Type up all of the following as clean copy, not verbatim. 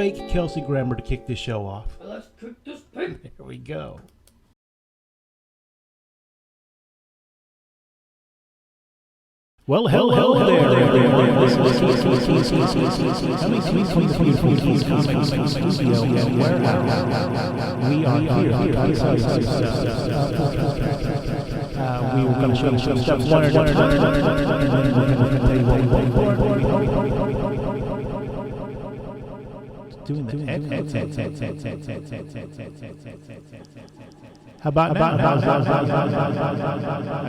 fake Kelsey Grammer to kick this show off. Let's cook this pig. Here we go. Well, hello there, everyone. This is coming to you from the beautiful Keys Comics studio and warehouse. We are here. We were going to show you some stuff one at a time, and then we're going to tell you what we want for it. Doing the How about now? I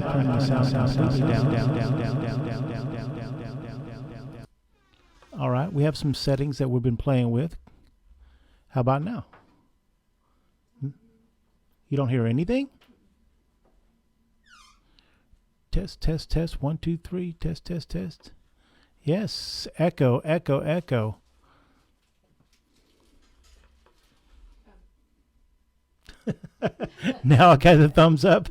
turn the sound down. All right, we have some settings that we've been playing with. How about now? You don't hear anything? Test. 1, 2, 3. Test. Yes, echo. Now I got the thumbs up.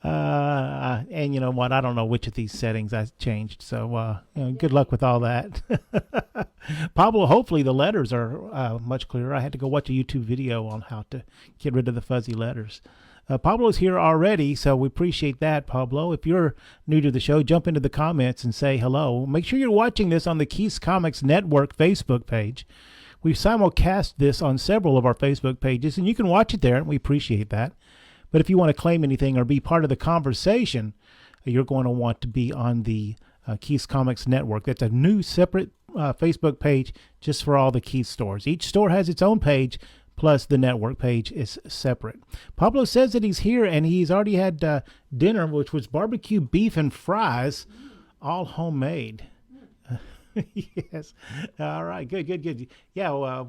And you know what? I don't know which of these settings I changed. So good luck with all that. Pablo, hopefully the letters are much clearer. I had to go watch a YouTube video on how to get rid of the fuzzy letters. Pablo's here already, so we appreciate that, Pablo. If you're new to the show, jump into the comments and say hello. Make sure you're watching this on the Keys Comics Network Facebook page. We simulcast this on several of our Facebook pages, and you can watch it there, and we appreciate that. But if you want to claim anything or be part of the conversation, you're going to want to be on the Keys Comics Network. That's a new separate Facebook page just for all the Keys stores. Each store has its own page, plus the network page is separate. Pablo says that he's here, and he's already had dinner, which was barbecue beef and fries, all homemade. Yes. All right. Good. Yeah. I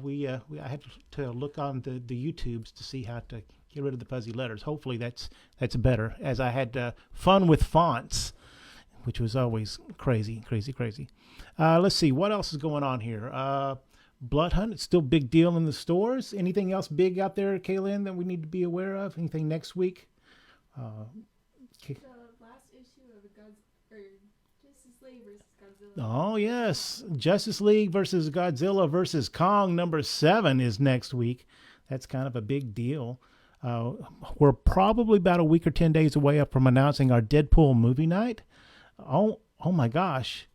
had to look on the YouTubes to see how to get rid of the fuzzy letters. Hopefully that's better, as I had fun with fonts, which was always crazy. Let's see what else is going on here. Blood Hunt, it's still a big deal in the stores. Anything else big out there, Kaylin, that we need to be aware of? Anything next week? The last issue of Justice League versus Godzilla. Oh, yes. Justice League versus Godzilla versus Kong #7 is next week. That's kind of a big deal. We're probably about a week or 10 days away up from announcing our Deadpool movie night. Oh my gosh.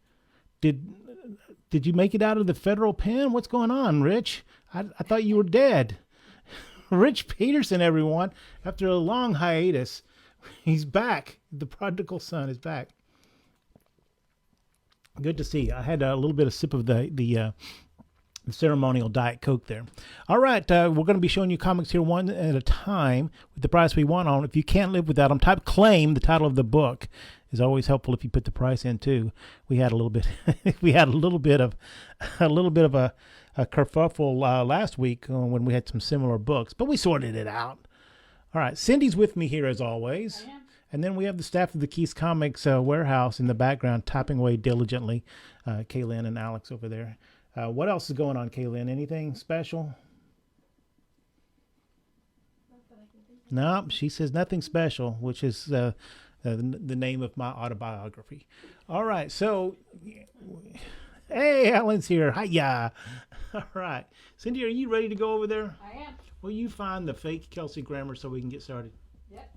Did you make it out of the federal pen? What's going on, Rich? I thought you were dead. Rich Peterson, everyone. After a long hiatus, he's back. The prodigal son is back. Good to see. I had a little bit of sip of the ceremonial Diet Coke there. All right, we're going to be showing you comics here one at a time with the price we want on. If you can't live without them, type claim. The title of the book is always helpful if you put the price in too. We had a little bit of a kerfuffle last week when we had some similar books, but we sorted it out. All right, Cindy's with me here as always. I am. And then we have the staff of the Keys Comics warehouse in the background typing away diligently. Kaylin and Alex over there. What else is going on, Kaylin? Anything special? No, she says nothing special, which is the name of my autobiography. All right, so, hey, Alan's here. Hiya. All right. Cindy, are you ready to go over there? I am. Will you find the fake Kelsey Grammer so we can get started? Yep.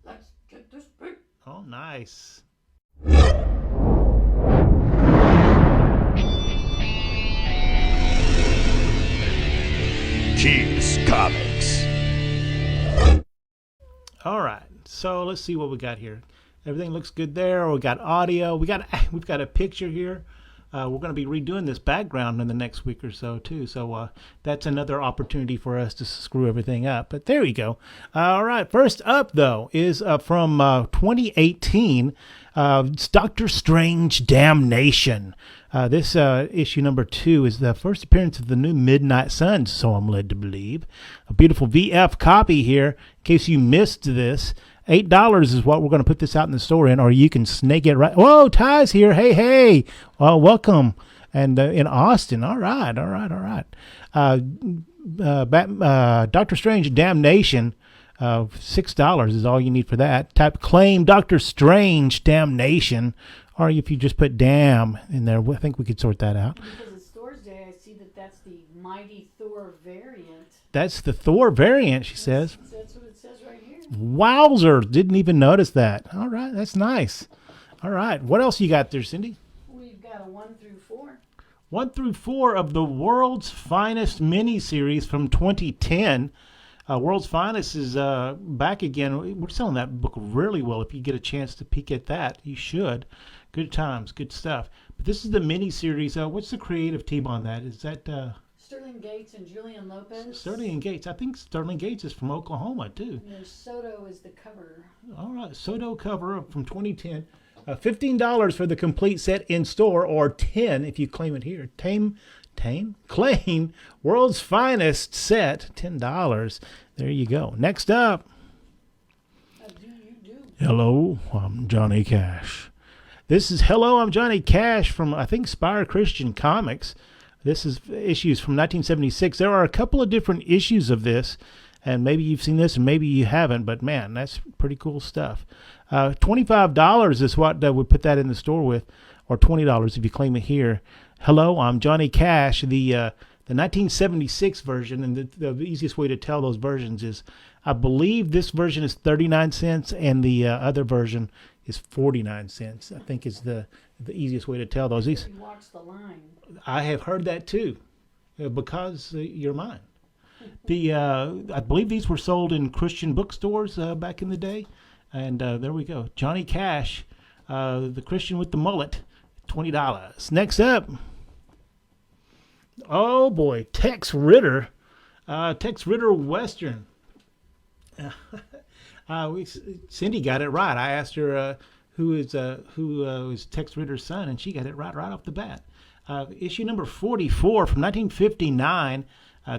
Let's get this pig. Oh, nice. Keys Comics. All right, so let's see what we got here. Everything looks good there. We got audio. We've got a picture here. We're going to be redoing this background in the next week or so too. So that's another opportunity for us to screw everything up. But there you go. All right, first up though is from 2018. It's Doctor Strange Damnation. This issue #2 is the first appearance of the new Midnight Suns, so I'm led to believe. A beautiful VF copy here, in case you missed this. $8 is what we're going to put this out in the store in, or you can snake it right. Whoa, Ty's here. Hey. Well, welcome. And in Austin. All right. Doctor Strange Damnation. $6 is all you need for that. Type claim Doctor Strange Damnation Or if you just put damn in there, I think we could sort that out. Because at Stores Day, I see that that's the Mighty Thor variant. That's the Thor variant, she says. That's what it says right here. Wowzer, didn't even notice that. All right, that's nice. All right, what else you got there, Cindy? We've got a 1 through 4. 1 through 4 of the World's Finest miniseries from 2010. World's Finest is back again. We're selling that book really well. If you get a chance to peek at that, you should. Good times, good stuff. But this is the miniseries. What's the creative team on that? Is that Sterling Gates and Julian Lopez. Sterling Gates? I think Sterling Gates is from Oklahoma, too. And then Soto is the cover. All right, Soto cover from 2010. $15 for the complete set in store, or $10 if you claim it here. Claim World's Finest set, $10. There you go. Next up. How do you do? Hello, I'm Johnny Cash. This is Hello, I'm Johnny Cash from, I think, Spire Christian Comics. This is issues from 1976. There are a couple of different issues of this, and maybe you've seen this and maybe you haven't, but man, that's pretty cool stuff. $25 is what would put that in the store with, or $20 if you claim it here. Hello, I'm Johnny Cash. The 1976 version, and the easiest way to tell those versions is, I believe this version is 39 cents and the other version is 49 cents. I think is the easiest way to tell those. You watch the line. I have heard that too, because you're mine. I believe these were sold in Christian bookstores back in the day. And there we go. Johnny Cash, the Christian with the mullet, $20. Next up. Oh, boy. Tex Ritter. Tex Ritter Western. Cindy got it right. I asked her who is Tex Ritter's son, and she got it right off the bat. Issue number 44 from 1959.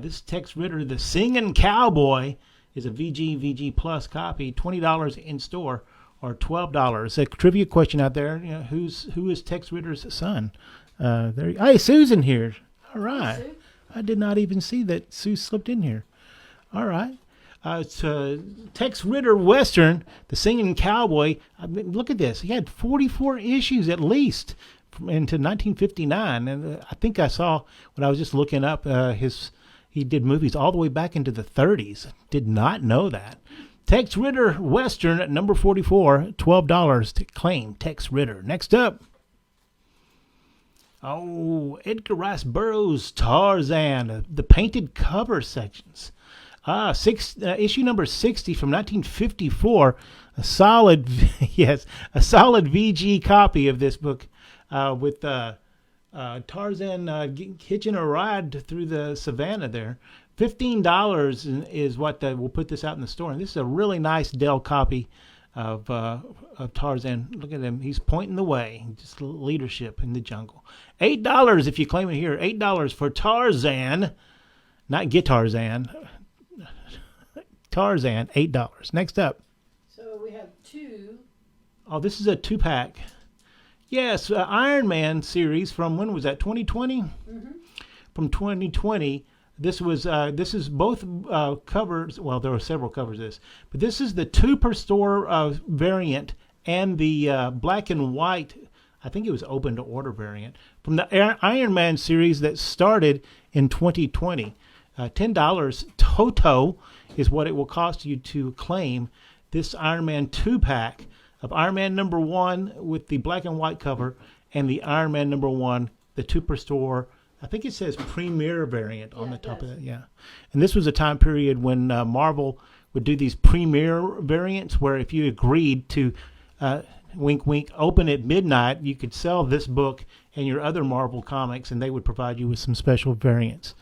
This is Tex Ritter, the Singing Cowboy. Is a VG Plus copy, $20 in store, or $12. A trivia question out there: who is Tex Ritter's son? Hey, Susan here. All right, Sue? I did not even see that Sue slipped in here. All right, it's Tex Ritter Western, the Singing Cowboy. I mean, look at this. He had 44 issues at least into 1959, and I think I saw when I was just looking up He did movies all the way back into the 30s. Did not know that. Tex Ritter Western at number 44, $12 to claim Tex Ritter. Next up. Oh, Edgar Rice Burroughs' Tarzan, the painted cover sections. Issue number 60 from 1954. A solid VG copy of this book with Tarzan hitching a ride through the savannah there. $15 is what will put this out in the store. And this is a really nice Dell copy of Tarzan. Look at him. He's pointing the way. Just leadership in the jungle. $8 if you claim it here. $8 for Tarzan. Not Guitarzan. Tarzan, $8. Next up. So we have 2. Oh, this is a 2-pack. Yes, Iron Man series from, when was that, 2020? Mm-hmm. From 2020. This is both covers. Well, there were several covers of this, but this is the 2 per store variant and the black and white. I think it was open to order variant from the Iron Man series that started in 2020. $10 Toto is what it will cost you to claim this Iron Man 2-pack of Iron Man number 1 with the black and white cover and the Iron Man number 1, the 2 per store. I think it says premiere variant on the top of it. Yeah. And this was a time period when Marvel would do these premiere variants where if you agreed to, wink, wink, open at midnight, you could sell this book and your other Marvel comics, and they would provide you with some special variants.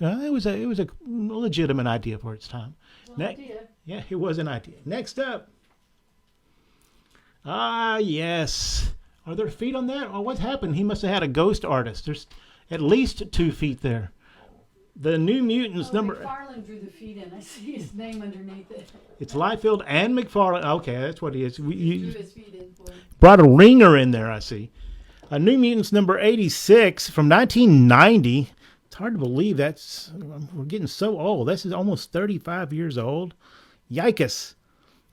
It was a legitimate idea for its time. Yeah, it was an idea. Next up. Yes. Are there feet on that? Oh, what happened? He must have had a ghost artist. There's at least 2 feet there. The New Mutants number. McFarlane drew the feet in. I see his name underneath it. It's Liefeld and McFarlane. Okay, that's what he is. He drew his feet in for him. Brought a ringer in there, I see. New Mutants number 86 from 1990. It's hard to believe we're getting so old. This is almost 35 years old. Yikes.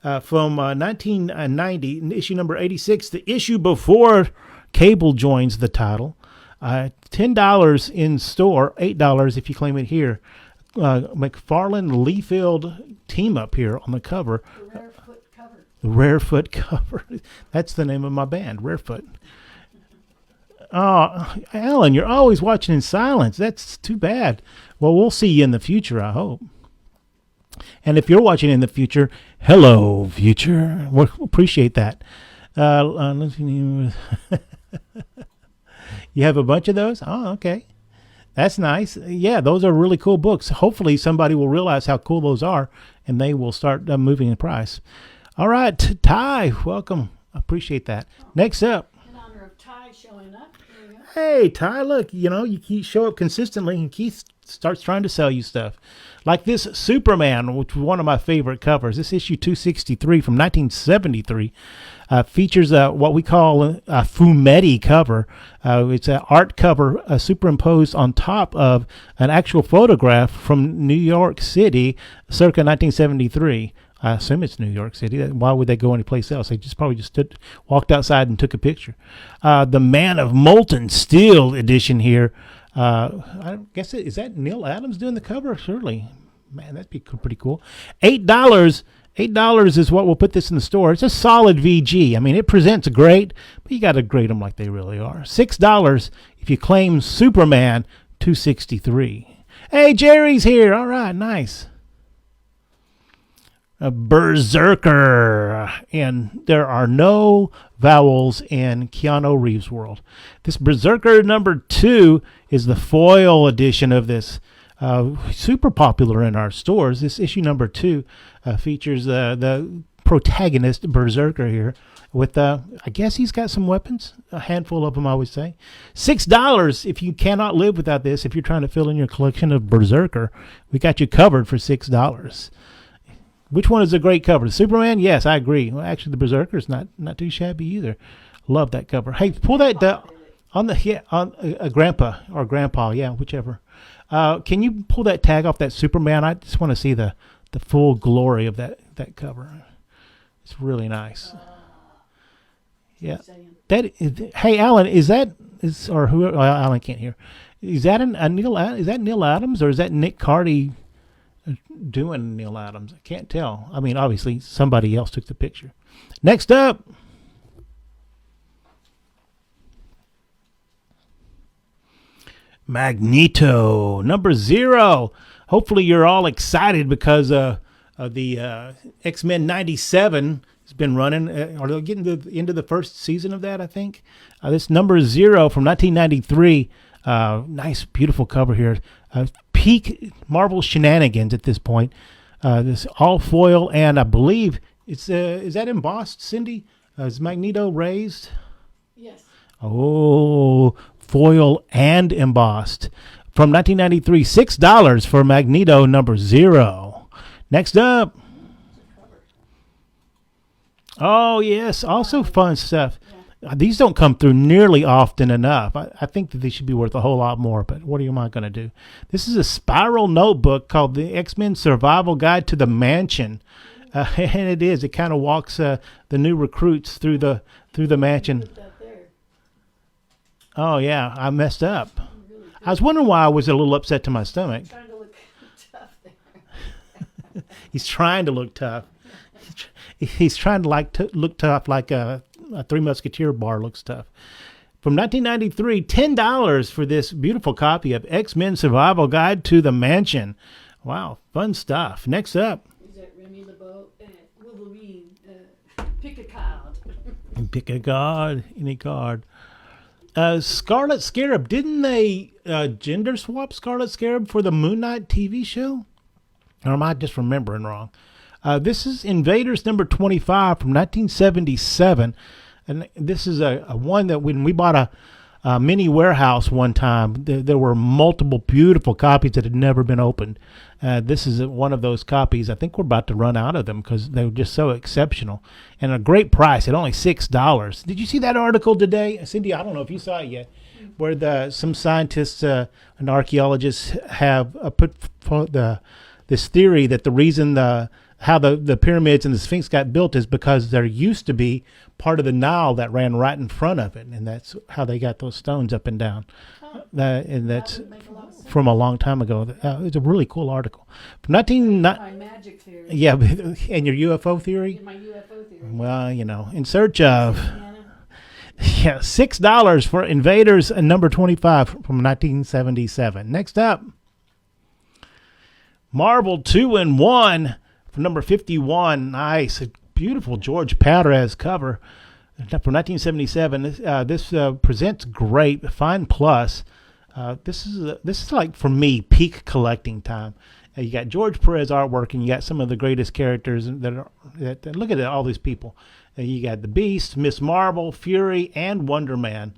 from 1990, issue number 86, the issue before Cable joins the title. $10 in store, $8 if you claim it here. McFarlane Liefeld team up here on the cover. The Rarefoot cover. The Rarefoot cover. That's the name of my band, Rarefoot. Oh, Alan, you're always watching in silence. That's too bad. Well, we'll see you in the future, I hope. And if you're watching in the future, hello, future. We'll appreciate that. You have a bunch of those? Oh, okay. That's nice. Yeah, those are really cool books. Hopefully somebody will realize how cool those are, and they will start moving in price. All right, Ty, welcome. I appreciate that. Next up. In honor of Ty showing up. There we go. Hey, Ty, look, you keep show up consistently, and Keith starts trying to sell you stuff. Like this Superman, which was one of my favorite covers. This issue 263 from 1973 features what we call a fumetti cover. It's an art cover superimposed on top of an actual photograph from New York City circa 1973. I assume it's New York City. Why would they go anyplace else? They probably just walked outside and took a picture. The Man of Molten Steel edition here. I guess is that Neil Adams doing the cover? Surely, man, that'd be pretty cool. $8 is what we'll put this in the store. It's a solid VG. I mean, it presents great, but you got to grade them like they really are. $6 if you claim Superman 263. Hey, Jerry's here. All right, nice. A Berserker, and there are no vowels in Keanu Reeves' world. This Berserker number 2 is the foil edition of this, super popular in our stores. This issue number 2 features the protagonist Berserker here with, I guess he's got some weapons, a handful of them, I would say. $6 if you cannot live without this. If you're trying to fill in your collection of Berserker, we got you covered for $6. Which one is a great cover? The Superman? Yes, I agree. Well, actually, the Berserker's not too shabby either. Love that cover. Hey, pull that on Grandpa or Grandpa, yeah, whichever. Can you pull that tag off that Superman? I just want to see the full glory of that cover. It's really nice. Yeah. Hey, Alan, Alan can't hear. Is that Neil Adams or is that Nick Cardy doing Neil Adams? I can't tell. I mean, obviously somebody else took the picture. Next up, Magneto number 0. Hopefully you're all excited because of the X-Men 97 has been running. Are they getting to the end of the first season of that? I think this number 0 from 1993. Nice, beautiful cover here. Peak Marvel shenanigans at this point. This all foil, and I believe it's is that embossed, Cindy? Is Magneto raised? Yes. Oh, foil and embossed. From 1993, $6 for Magneto number 0. Next up. Oh, yes, also fun stuff. These don't come through nearly often enough. I think that they should be worth a whole lot more, but what am I going to do? This is a spiral notebook called the X-Men Survival Guide to the Mansion. And it is. It kind of walks the new recruits through the mansion. Oh, yeah, I messed up. I was wondering why I was a little upset to my stomach. Trying to look tough there. He's trying to look tough. He's trying to look tough like a Three Musketeer bar looks tough. From 1993, $10 for this beautiful copy of X-Men Survival Guide to the Mansion. Wow, fun stuff. Next up. Is that Remy LeBeau? Wolverine. Pick a card. Pick a card. Any card. Scarlet Scarab. Didn't they gender swap Scarlet Scarab for the Moon Knight TV show? Or am I just remembering wrong? This is Invaders number 25 from 1977. And this is a one that when we bought a mini warehouse one time, there were multiple beautiful copies that had never been opened. This is one of those copies. I think we're about to run out of them because they were just so exceptional. And a great price at only $6. Did you see that article today? Cindy, I don't know if you saw it yet, where some scientists and archaeologists have put the this theory that the reason how the pyramids and the Sphinx got built is because there used to be part of the Nile that ran right in front of it, and that's how they got those stones up and down. And that's That would make a lot of sense. from a long time ago. It's a really cool article from 19. My magic theory. Yeah, and your UFO theory. My UFO theory. Well, in search of Anna, $6 for Invaders number 25 from 1977. Next up, Marvel 2-in-1 from number 51. Nice, a beautiful George Paterez cover from 1977. This presents great, fine plus. This is like, for me, peak collecting time. You got George Perez artwork, and you got some of the greatest characters that look at all these people. You got the Beast, Miss Marvel, Fury, and Wonder Man.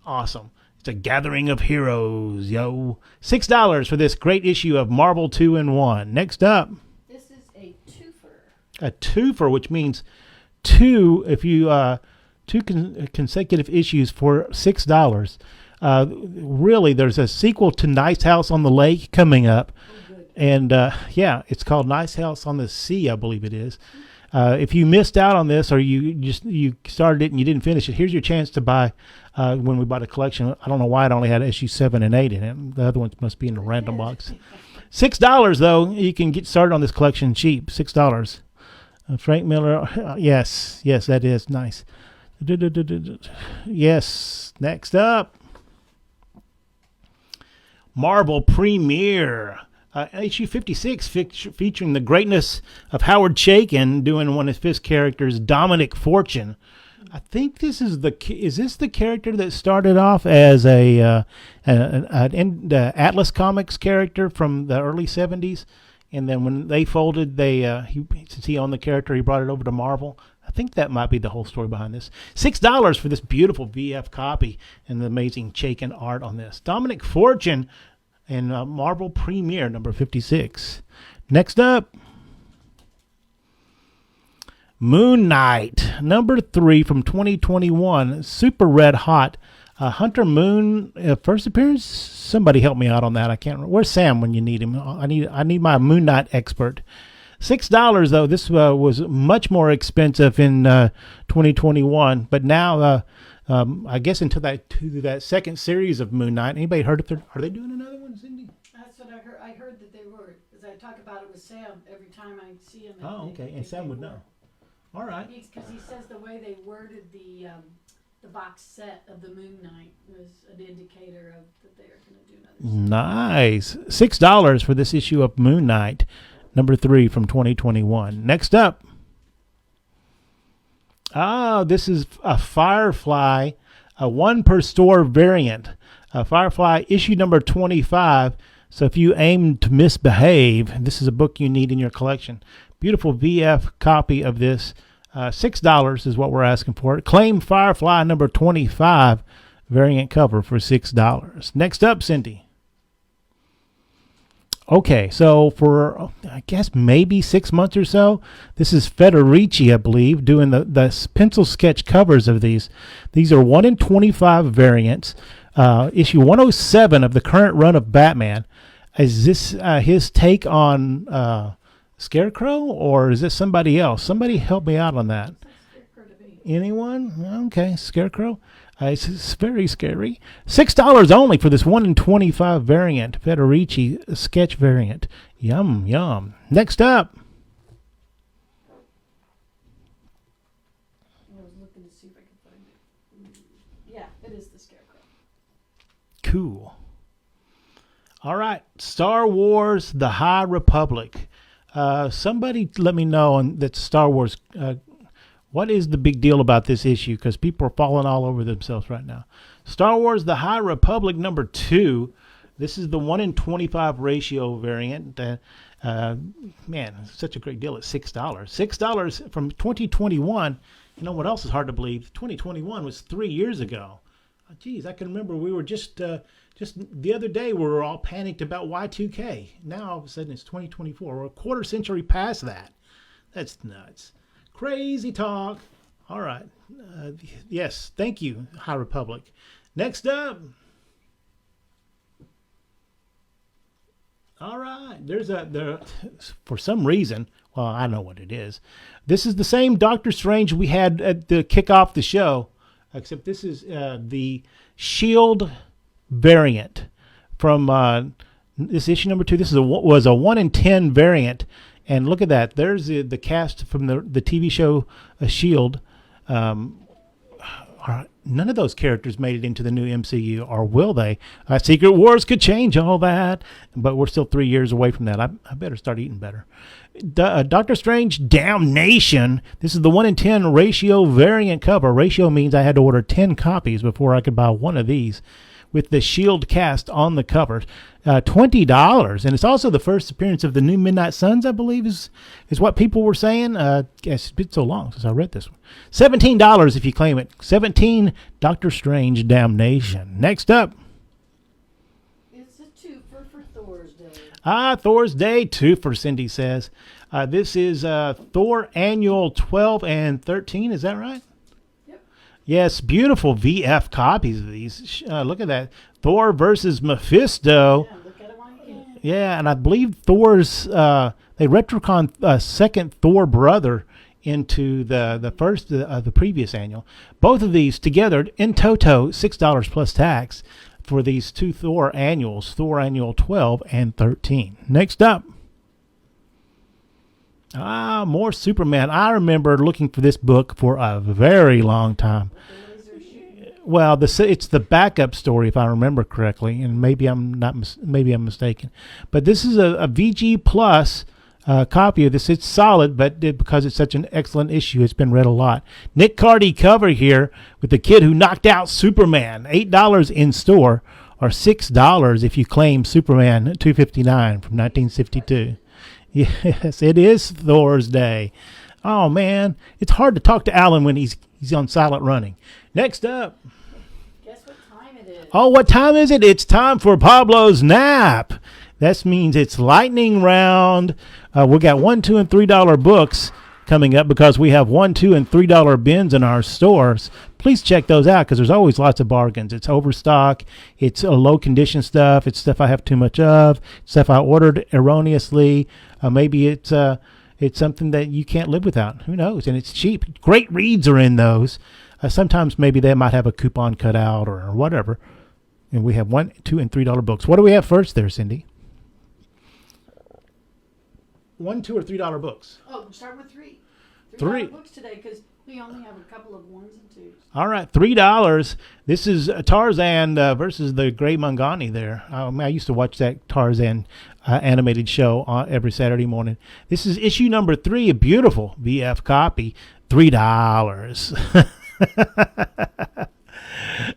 Awesome. It's a gathering of heroes, yo. $6 for this great issue of Marvel 2-in-1. Next up, this is a twofer. a twofer, which means two, if you consecutive issues for $6. Really, there's a sequel to Nice House on the Lake coming up. Oh, good. And yeah, it's called Nice House on the Sea, I believe it is. If you missed out on this, or you started it and you didn't finish it, here's your chance to buy. When we bought a collection, I don't know why it only had issue 7 and 8 in it. The other ones must be in the random box. $6 though, you can get started on this collection cheap. $6. Frank Miller, yes, that is nice. Yes, next up, Marvel Premiere. Issue 56 featuring the greatness of Howard Chaykin doing one of his characters, Dominic Fortune. I think this is the character that started off as an Atlas Comics character from the early 70s, and then when they folded, since he owned the character, he brought it over to Marvel. I think that might be the whole story behind this. $6 for this beautiful VF copy and the amazing Chaykin art on this. Dominic Fortune and Marvel Premiere number 56. Next up, Moon Knight number 3 from 2021. Super red hot. Hunter Moon first appearance. Somebody help me out on that. I can't remember. Where's Sam when you need him? I need my Moon Knight expert. $6 though. This was much more expensive in 2021, but now I guess into that second series of Moon Knight. Anybody heard of are they doing another one, Cindy? That's what I heard. I heard that they were, because I talk about it with Sam every time I see him. Oh, okay. And Sam would know. All right. Because he says the way they worded the box set of the Moon Knight was an indicator of that they are going to do another. Nice. $6 for this issue of Moon Knight, number 3 from 2021. Next up. This is a Firefly, a 1 per store variant. Firefly issue number 25. So if you aim to misbehave, this is a book you need in your collection. Beautiful VF copy of this. $6 is what we're asking for it. Claim Firefly number 25 variant cover for $6. Next up, Cindy. Okay, so for, I guess, maybe 6 months or so, this is Federici, I believe, doing the pencil sketch covers of these. These are 1 in 25 variants. Issue 107 of the current run of Batman. Is this his take on Scarecrow, or is this somebody else? Somebody help me out on that. Anyone? Okay, Scarecrow. It's very scary. $6 only for this 1 in 25 variant, Federici sketch variant. Yum, yum. Next up. I was looking to see if I could find it. Yeah, it is the Scarecrow. Cool. All right, Star Wars: The High Republic. Somebody let me know on that Star Wars. What is the big deal about this issue? Because people are falling all over themselves right now. Star Wars: The High Republic number 2. This is the 1 in 25 ratio variant. Man, such a great deal at $6. $6 from 2021. You know what else is hard to believe? 2021 was 3 years ago. Geez, I can remember we were just the other day we were all panicked about Y2K. Now all of a sudden it's 2024. We're a quarter century past that. That's nuts. Crazy talk. All right. Yes, thank you, High Republic. Next up. All right. For some reason, well, I know what it is. This is the same Doctor Strange we had at the kick off the show, except this is the Shield variant from this issue number 2. This was a 1 in 10 variant, and look at that. There's the cast from the TV show Shield. None of those characters made it into the new MCU, or will they? Secret Wars could change all that, but we're still 3 years away from that. I better start eating better. Doctor Strange Damnation. This is the 1 in 10 ratio variant cover. Ratio means I had to order 10 copies before I could buy one of these, with the Shield cast on the cover. $20, and it's also the first appearance of the new Midnight Suns, I believe is what people were saying. It's been so long since I read this one. $17 if you claim it. 17 Doctor Strange Damnation. Next up. It's a twofer for Thor's Day. Thor's Day twofer, Cindy says. This is Thor Annual 12 and 13. Is that right? Yep. Yes, beautiful VF copies of these. Look at that. Thor versus Mephisto. Yeah, look at it while you can. Yeah, and I believe Thor's they retcon second Thor brother into the first the previous annual. Both of these together in toto $6 plus tax for these two Thor annuals, Thor Annual 12 and 13. Next up. More Superman. I remember looking for this book for a very long time. Well, it's the backup story, if I remember correctly, and maybe I'm mistaken. But this is a VG Plus copy of this. It's solid, but because it's such an excellent issue, it's been read a lot. Nick Cardy cover here with the kid who knocked out Superman. $8 in store, or $6 if you claim Superman 259 from 1962. Yes, it is Thor's Day. Oh man, it's hard to talk to Alan when he's on silent running. Next up. Guess what time it is? Oh, what time is it? It's time for Pablo's nap. That means it's lightning round. We got $1, $2, and $3 books coming up because we have $1, $2, and $3 bins in our stores. Please check those out because there's always lots of bargains. It's overstock. It's low condition stuff. It's stuff I have too much of. Stuff I ordered erroneously. Maybe it's something that you can't live without. Who knows? And it's cheap. Great reads are in those. Sometimes maybe they might have a coupon cut out or whatever. And we have $1, $2, and $3 books. What do we have first there, Cindy? $1, $2, or $3 books? Oh, start with three. Three. $3 books today because we only have a couple of ones and twos. All right, $3. This is Tarzan versus the Grey Mangani there. I used to watch that Tarzan animated show every Saturday morning. This is issue number 3, a beautiful VF copy, $3.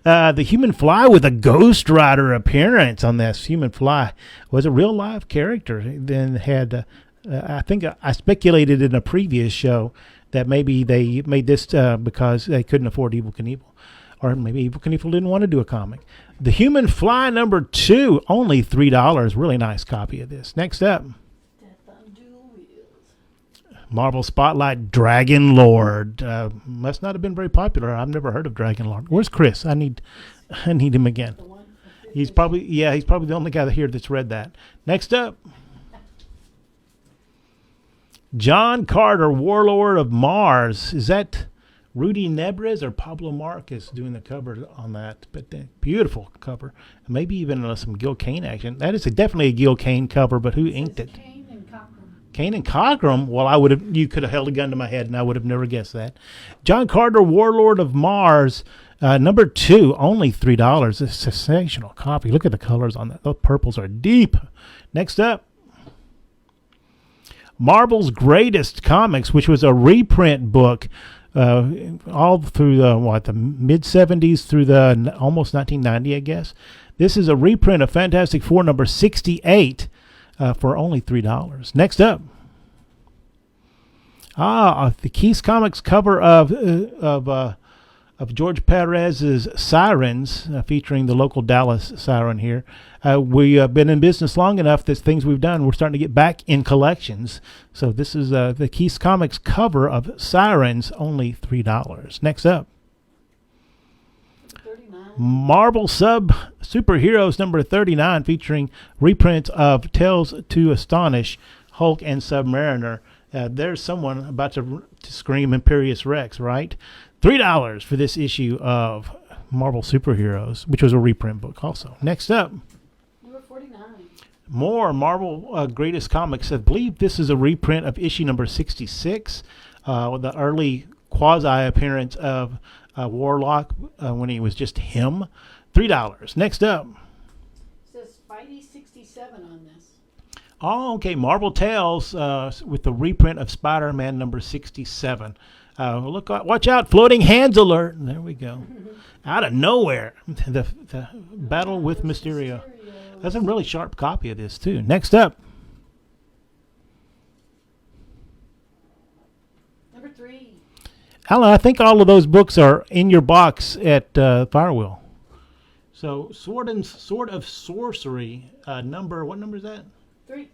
The Human Fly with a Ghost Rider appearance on this. Human Fly was a real live character. Then had, I think I speculated in a previous show that maybe they made this because they couldn't afford Evel Knievel. Or maybe Evel Knievel didn't want to do a comic. The Human Fly number 2, only $3. Really nice copy of this. Next up. Death on Dual Wheels. Marvel Spotlight Dragon Lord. Must not have been very popular. I've never heard of Dragon Lord. Where's Chris? I need him again. The one. He's probably the only guy here that's read that. Next up. John Carter, Warlord of Mars. Is that Rudy Nebres or Pablo Marquez doing the cover on that? But beautiful cover. Maybe even some Gil Kane action. That is definitely a Gil Kane cover, but who inked it? Kane and Cockrum. Kane and Cockrum. Well, you could have held a gun to my head and I would have never guessed that. John Carter, Warlord of Mars, number 2, only $3. A sensational copy. Look at the colors on that. Those purples are deep. Next up. Marvel's Greatest Comics, which was a reprint book all through the mid-70s through the almost 1990, I guess. This is a reprint of Fantastic Four number 68 for only $3. Next up. The Keys Comics cover of George Perez's Sirens, featuring the local Dallas siren here. We have been in business long enough that things we've done, we're starting to get back in collections. So this is the Keys Comics cover of Sirens, only $3. Next up. $39. Marvel Sub Superheroes number 39, featuring reprints of Tales to Astonish, Hulk, and Submariner. There's someone about to scream Imperious Rex, right? $3 for this issue of Marvel Superheroes, which was a reprint book also. Next up, Number 49. more Marvel Greatest Comics. I believe this is a reprint of issue number 66, the early quasi-appearance of Warlock when he was just him. $3. Next up. It says Spidey 67 on this. Oh, okay. Marvel Tales with the reprint of Spider-Man number 67. Watch out, floating hands alert. There we go. Out of nowhere, the battle with Mysterio. That's a really sharp copy of this too. Next up. Number 3. Alan, I think all of those books are in your box at Firewheel. So, Sword of Sorcery, what number is that? 3.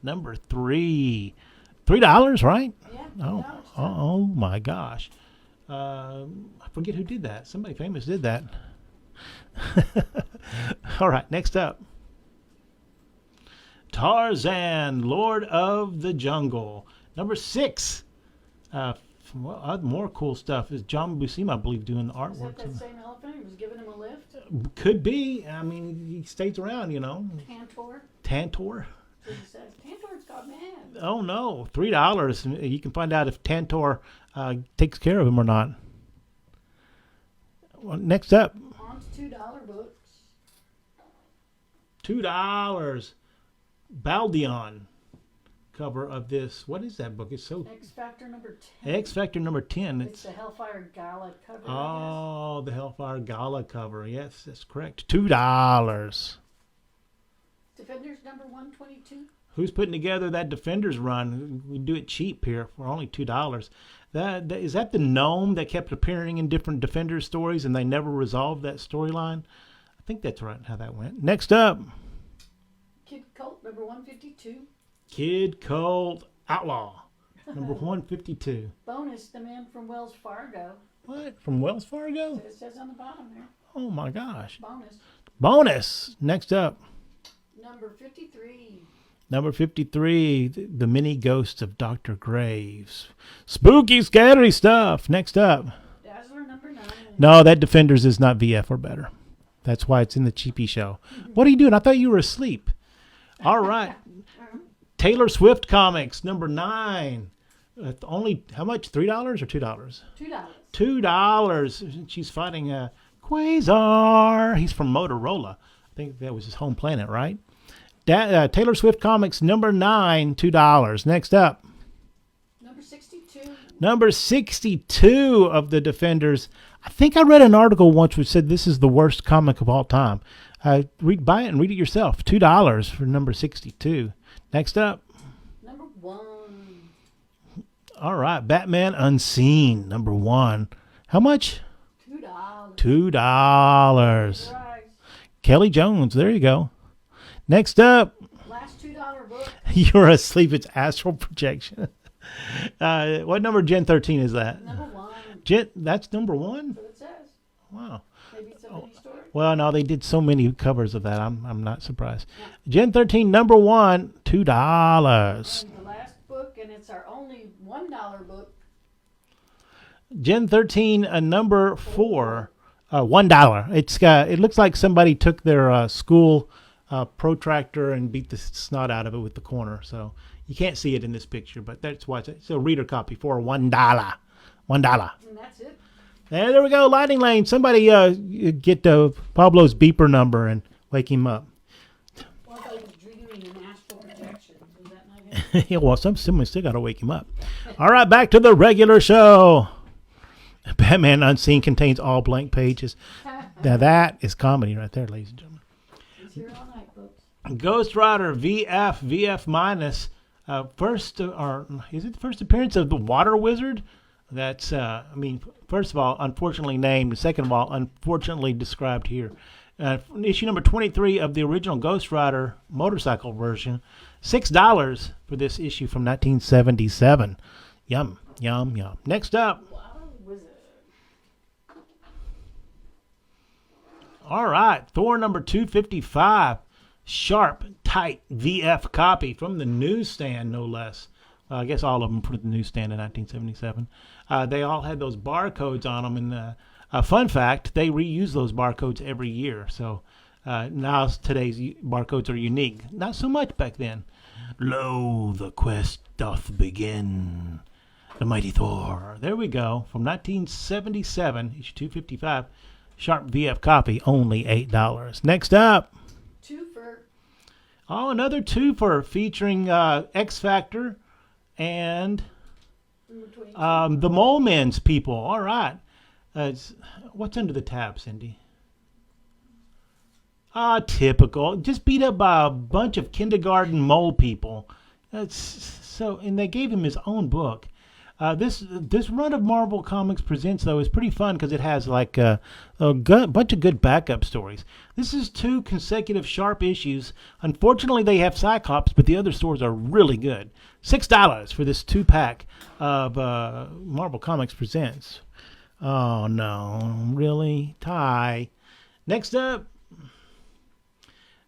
Number 3. $3, right? Yeah. Oh, oh my gosh. I forget who did that. Somebody famous did that. All right, next up. Tarzan, Lord of the Jungle. Number 6. More cool stuff. Is John Buscema, I believe, doing the Is artwork. that same elephant who was giving him a lift? Could be. I mean, he stays around, Tantor? Tantor. It says, Tantor's got mad. Oh, no. $3. You can find out if Tantor takes care of him or not. Well, next up. On to $2 books. $2. Baldion cover of this. What is that book? It's so... X Factor number 10. X Factor number 10. It's the Hellfire Gala cover. Oh, the Hellfire Gala cover. Yes, that's correct. $2. Defenders number 122. Who's putting together that Defenders run? We do it cheap here for only $2. Is that the gnome that kept appearing in different Defenders stories and they never resolved that storyline? I think that's right how that went. Next up. Kid Colt number 152. Kid Colt Outlaw number 152. Bonus, the man from Wells Fargo. What? From Wells Fargo? It says on the bottom there. Oh my gosh. Bonus. Bonus. Next up. Number 53. Number 53, the mini ghosts of Dr. Graves. Spooky, scary stuff. Next up. Dazzler number 9. No, that Defenders is not VF or better. That's why it's in the cheapy show. What are you doing? I thought you were asleep. All right. Taylor Swift Comics, number 9. Only, how much? $3 or $2? $2. $2. She's fighting Quasar. He's from Motorola. I think that was his home planet, right? Taylor Swift Comics, number 9, $2. Next up. Number 62. Number 62 of the Defenders. I think I read an article once which said this is the worst comic of all time. Buy it and read it yourself. $2 for number 62. Next up. Number 1. All right. Batman Unseen, number 1. How much? $2. $2. Right. Kelly Jones. There you go. Next up. Last $2 book. You're asleep. It's Astral Projection. What number Gen 13 is that? Number 1. That's number 1? That's what it says. Wow. Maybe it's a mini story. Well, no, they did so many covers of that. I'm not surprised. Gen 13, number 1, $2. And the last book, and it's our only $1 book. Gen 13, number 4, $1. It looks like somebody took their school protractor and beat the snot out of it with the corner. So you can't see it in this picture, but that's why it's a reader copy for $1. $1. And that's it. There we go. Lightning Lane. Somebody get Pablo's beeper number and wake him up. Well, I was dreaming an astral projection. Is that not good? Yeah, well, someone still got to wake him up. All right, back to the regular show. Batman Unseen contains all blank pages. Now that is comedy right there, ladies and gentlemen. It's here all night, folks. Ghost Rider VF minus. First, or is it the first appearance of the Water Wizard? That's, first of all, unfortunately named. Second of all, unfortunately described here. Issue number 23 of the original Ghost Rider motorcycle version. $6 for this issue from 1977. Yum, yum, yum. Next up. Water Wizard. All right, Thor number 255, sharp, tight VF copy from the newsstand, no less. I guess all of them from the newsstand in 1977. They all had those barcodes on them, and fun fact, they reuse those barcodes every year. So now today's barcodes are unique. Not so much back then. Lo, the quest doth begin. The Mighty Thor. There we go. From 1977, issue 255. Sharp VF copy, only $8. Next up. Twofer. Oh, another twofer featuring X Factor and the Mole Men's people. All right. What's under the tab, Cindy? Typical. Just beat up by a bunch of kindergarten mole people. And they gave him his own book. This run of Marvel Comics Presents, though, is pretty fun because it has like a bunch of good backup stories. This is 2 consecutive sharp issues. Unfortunately, they have Cyclops, but the other stories are really good. $6 for this 2-pack of Marvel Comics Presents. Oh, no. Really? Tie. Next up,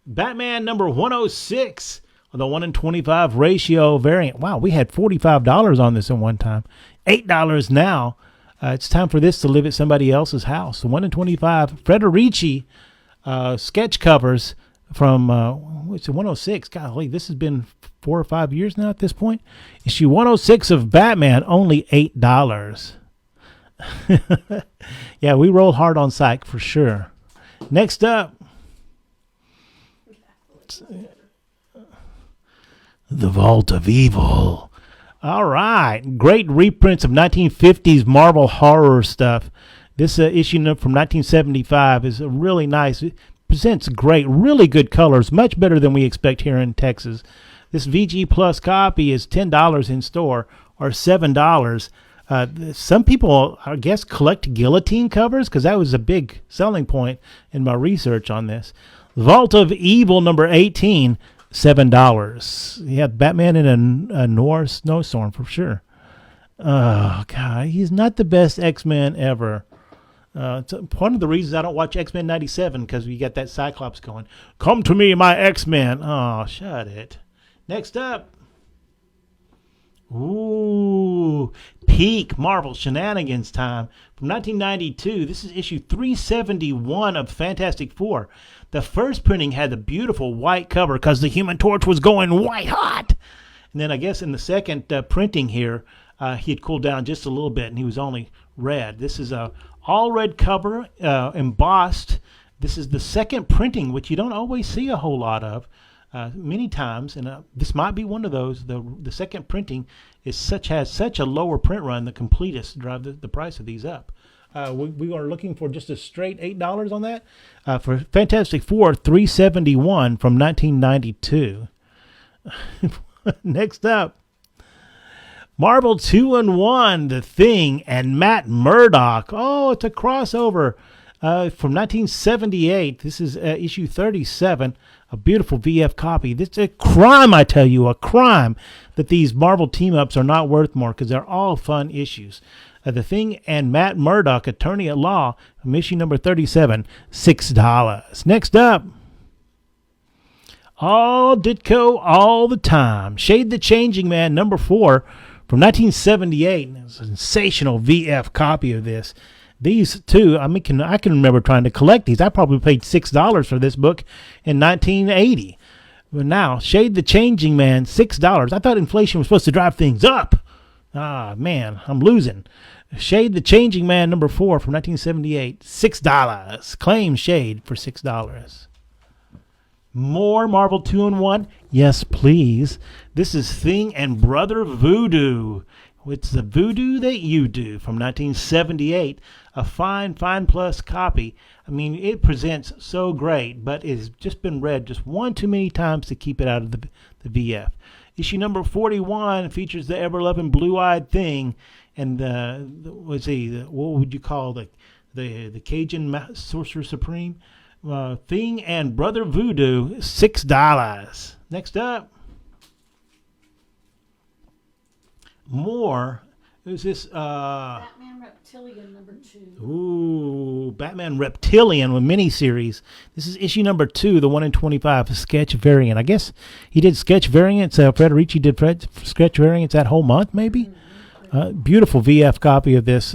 Batman number 106. The 1-in-25 ratio variant. Wow, we had $45 on this at one time. $8 now. It's time for this to live at somebody else's house. The 1-in-25 Federici sketch covers from 106. Golly, this has been 4 or 5 years now at this point. Issue 106 of Batman, only $8. Yeah, we rolled hard on Psych for sure. Next up. The Vault of Evil. All right. Great reprints of 1950s Marvel horror stuff. This issue from 1975 is really nice. It presents great, really good colors, much better than we expect here in Texas. This VG Plus copy is $10 in store or $7. Some people, I guess, collect guillotine covers because that was a big selling point in my research on this. Vault of Evil number 18. $7. Yeah, Batman in a noir snowstorm for sure. Oh, God, he's not the best X-Men ever. It's one of the reasons I don't watch X-Men 97 because we got that Cyclops going, "Come to me, my X-Men." Oh, shut it. Next up. Ooh, peak Marvel shenanigans time from 1992. This is issue 371 of Fantastic Four. The first printing had the beautiful white cover because the Human Torch was going white hot. And then I guess in the second printing here, he had cooled down just a little bit and he was only red. This is a all red cover, embossed. This is the second printing, which you don't always see a whole lot of. Many times, and this might be one of those. The second printing has such a lower print run. The completists drive the price of these up. We are looking for just a straight $8 on that for Fantastic Four 371 from 1992. Next up, Marvel 2-in-1, The Thing, and Matt Murdock. Oh, it's a crossover from 1978. This is issue 37. A beautiful VF copy. This is a crime, I tell you, a crime that these Marvel team-ups are not worth more because they're all fun issues. The Thing and Matt Murdock, Attorney at Law, from issue number 37, $6. Next up, all Ditko all the time. Shade the Changing Man, number 4, from 1978. A sensational VF copy of this. These two, I can remember trying to collect these. I probably paid $6 for this book in 1980. But now, Shade the Changing Man, $6. I thought inflation was supposed to drive things up. Ah, man, I'm losing. Shade the Changing Man, number 4 from 1978, $6. Claim Shade for $6. More Marvel 2-in-1? Yes, please. This is Thing and Brother Voodoo. It's the voodoo that you do from 1978. A fine plus copy. I mean, it presents so great, but it's just been read just one too many times to keep it out of the VF. Issue number 41 features the ever-loving blue-eyed Thing and what would you call the Cajun Sorcerer Supreme? Thing and Brother Voodoo, $6. Next up, more. Who's this? Batman Reptilian #2. Ooh, Batman Reptilian with miniseries. This is issue number 2, the 1 in 25 sketch variant. I guess he did sketch variants. Federici did sketch variants that whole month, maybe. Beautiful VF copy of this.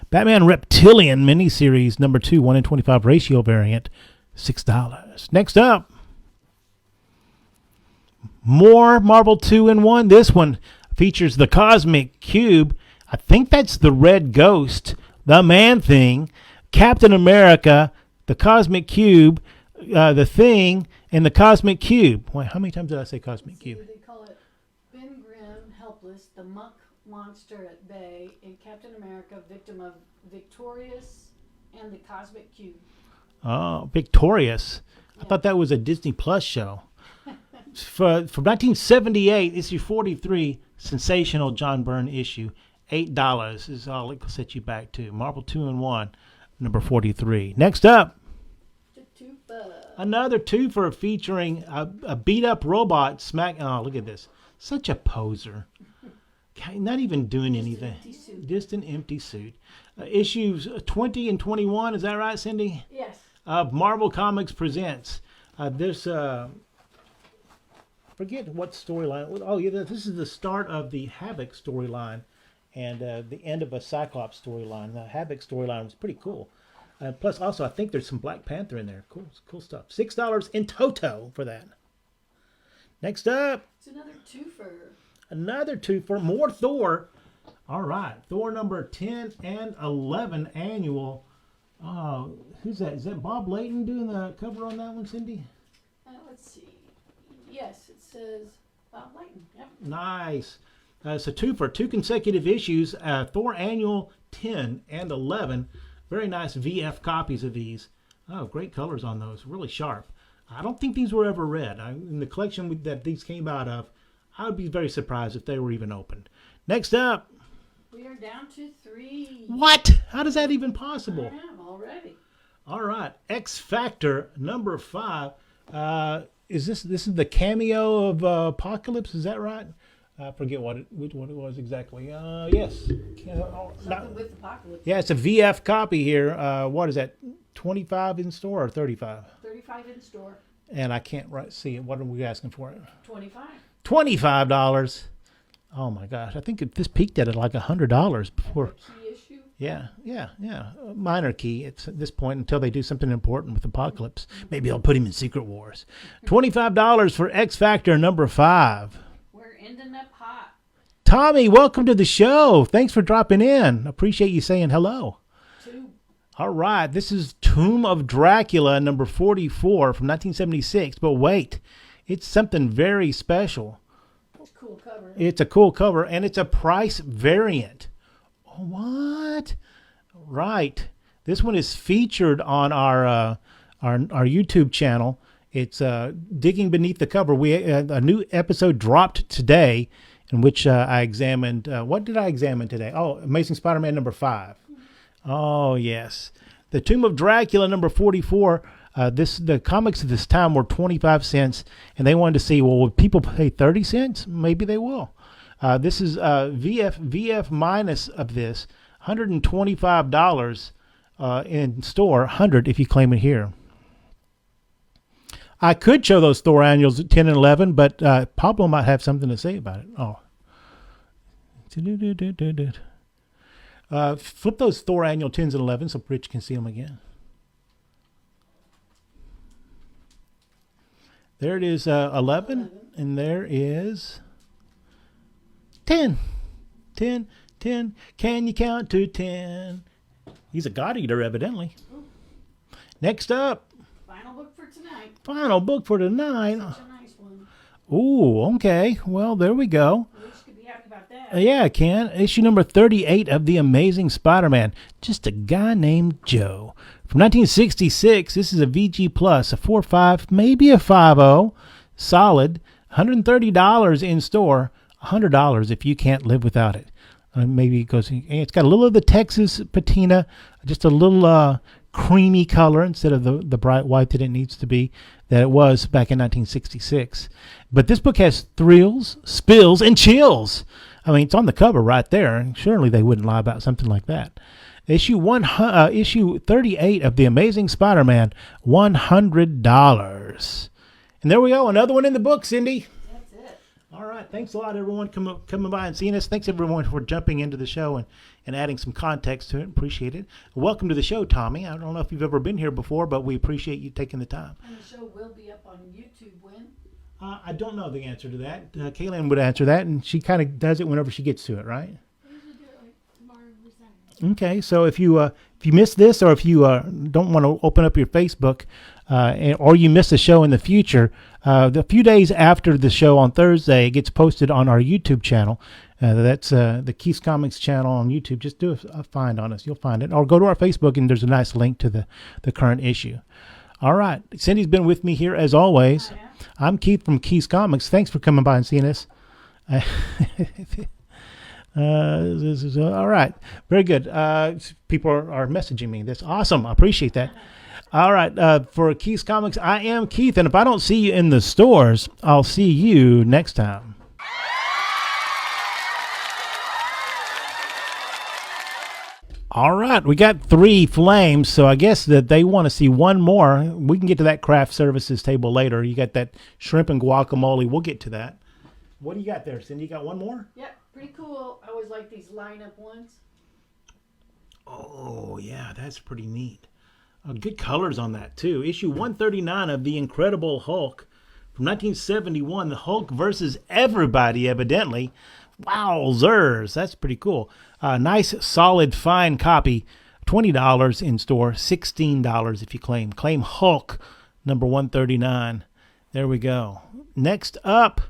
Batman Reptilian miniseries number 2, 1 in 25 ratio variant, $6. Next up, more Marvel 2-in-1. This one features the Cosmic Cube. I think that's the Red Ghost, the Man-Thing, Captain America, the Cosmic Cube, the Thing, and the Cosmic Cube. Wait, how many times did I say Cosmic Cube? They call it Ben Grimm, helpless, the Muck Monster at bay, and Captain America, victim of Victorious and the Cosmic Cube. Oh, Victorious. I thought that was a Disney Plus show. From 1978, issue 43, sensational John Byrne issue. $8 is all it will set you back to. Marvel 2-in-1, number 43. Next up, another twofer featuring a beat-up robot smack. Oh, look at this. Such a poser. Not even doing anything. Just an empty suit. Issues 20 and 21, is that right, Cindy? Yes. Marvel Comics presents. This, forget what storyline. Oh, yeah, this is the start of the Havoc storyline and the end of a Cyclops storyline. The Havoc storyline was pretty cool. Plus, also, I think there's some Black Panther in there. Cool stuff. $6 in toto for that. Next up. It's another twofer. Another twofer. More Thor. All right. Thor number 10 and 11 annual. Who's that? Is that Bob Layton doing the cover on that one, Cindy? Let's see. Yes, it says Bob Layton. Yep. Nice. It's a twofer. 2 consecutive issues. Thor annual 10 and 11. Very nice VF copies of these. Oh, great colors on those. Really sharp. I don't think these were ever read. In the collection that these came out of, I would be very surprised if they were even opened. Next up. We are down to 3. What? How is that even possible? I am already. All right. X Factor number 5. This is the cameo of Apocalypse? Is that right? I forget what it was exactly. Yes. Something with Apocalypse. Yeah, it's a VF copy here. What is that? 25 in store or 35? 35 in store. And I can't see it. What are we asking for it? 25. $25. Oh my gosh! I think this peaked at like $100 before. Key issue. Yeah. Minor key. It's at this point until they do something important with Apocalypse. Maybe they'll put him in Secret Wars. $25 for X Factor number 5. We're ending up hot. Tommy, welcome to the show. Thanks for dropping in. Appreciate you saying hello. 2. All right, this is Tomb of Dracula number 44 from 1976. But wait, it's something very special. Cool cover. It's a cool cover, and it's a price variant. Oh, what? Right. This one is featured on our YouTube channel. It's Digging Beneath the Cover. A new episode dropped today in which I examined. What did I examine today? Oh, Amazing Spider-Man number 5. Oh, yes. The Tomb of Dracula number 44. The comics of this time were 25 cents, and they wanted to see, well, would people pay 30 cents? Maybe they will. This is VF minus of this, $125 in store, $100 if you claim it here. I could show those Thor annuals at 10 and 11, but Pablo might have something to say about it. Flip those Thor annual 10s and 11s so Rich can see them again. There it is, 11, and there is 10. 10. Can you count to 10? He's a God eater, evidently. Ooh. Next up. Final book for tonight. Final book for tonight. Such a nice one. Ooh, okay. Well, there we go. Rich could be happy about that. Yeah, I can. Issue number 38 of The Amazing Spider-Man. Just a guy named Joe. From 1966, this is a VG Plus, a 4.5, maybe a 5.0, solid, $130 in store, $100 if you can't live without it. Maybe it goes. It's got a little of the Texas patina, just a little creamy color instead of the bright white that it needs to be, that it was back in 1966. But this book has thrills, spills, and chills. I mean, it's on the cover right there, and surely they wouldn't lie about something like that. issue 38 of The Amazing Spider-Man, $100. And there we go, another one in the book, Cindy. That's it. All right, thanks a lot, everyone, coming by and seeing us. Thanks, everyone, for jumping into the show and adding some context to it. Appreciate it. Welcome to the show, Tommy. I don't know if you've ever been here before, but we appreciate you taking the time. And the show will be up on YouTube when? I don't know the answer to that. Kaylin would answer that, and she kind of does it whenever she gets to it, right? I usually do it like tomorrow or Saturday. Okay, so if you missed this, or if you don't want to open up your Facebook, or you miss a show in the future, the few days after the show on Thursday, it gets posted on our YouTube channel. That's the Keith's Comics channel on YouTube. Just do a find on us. You'll find it. Or go to our Facebook, and there's a nice link to the current issue. All right. Cindy's been with me here, as always. I'm Keith from Keith's Comics. Thanks for coming by and seeing us. All right. Very good. People are messaging me. That's awesome. I appreciate that. All right. For Keith's Comics, I am Keith. And if I don't see you in the stores, I'll see you next time. All right, we got 3 flames, so I guess that they want to see one more. We can get to that craft services table later. You got that shrimp and guacamole. We'll get to that. What do you got there, Cindy? You got one more? Yep, pretty cool. I always like these lineup ones. Oh, yeah, that's pretty neat. Good colors on that, too. Issue 139 of The Incredible Hulk from 1971. The Hulk versus everybody, evidently. Wowzers, that's pretty cool. Nice, solid, fine copy. $20 in store, $16 if you claim. Claim Hulk, number 139. There we go. Next up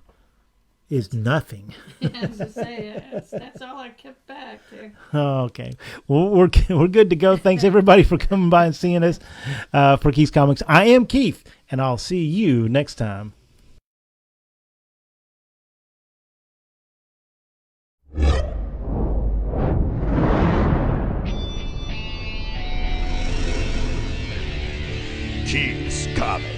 is nothing. I was to say, that's all I kept back there. Okay. Well, we're good to go. Thanks, everybody, for coming by and seeing us for Keith's Comics. I am Keith, and I'll see you next time. Keith's Comics.